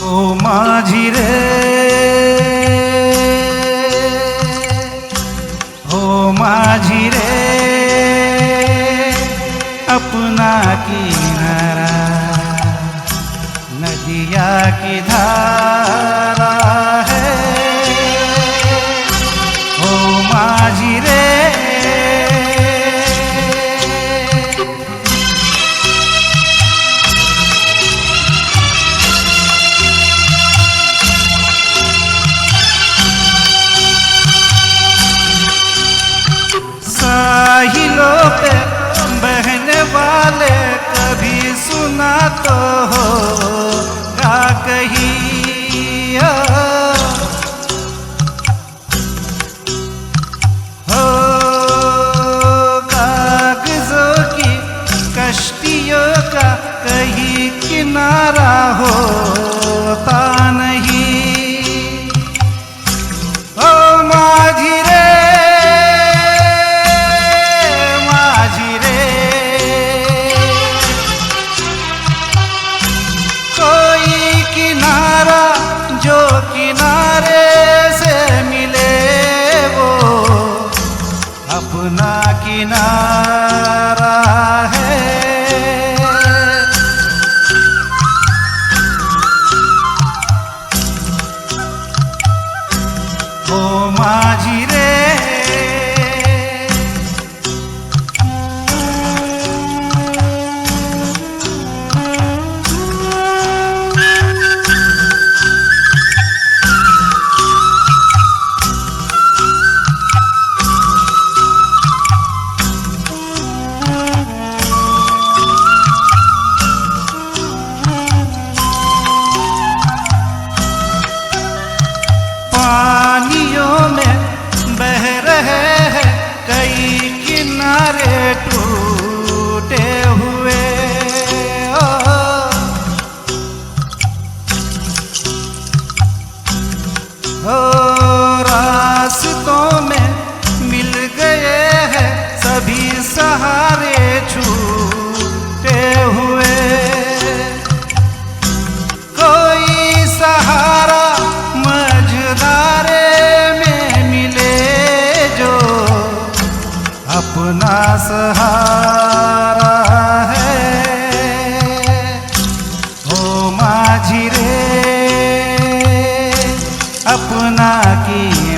ओ माझी रे, ओ माझी रे, अपना किनारा नदिया की धारा है। ओ माझी रे, साहिलों पे बहने वाले कभी सुना तो होगा कहीं, हो कागजों की कश्तियों का कहीं किनारा होता नहीं। ओ माझी रे, जो किनारे से मिले वो अपना किनारा है। ओ माझी रे, पानियों में बह रहे हैं कई किनारे टूटे हुए। ओ रास्तों में मिल गए हैं सभी सहारे छूटे हुए। कोई सहारा मझधारे में मिले जो अपना सहारा है। ओ माझी रे, अपना की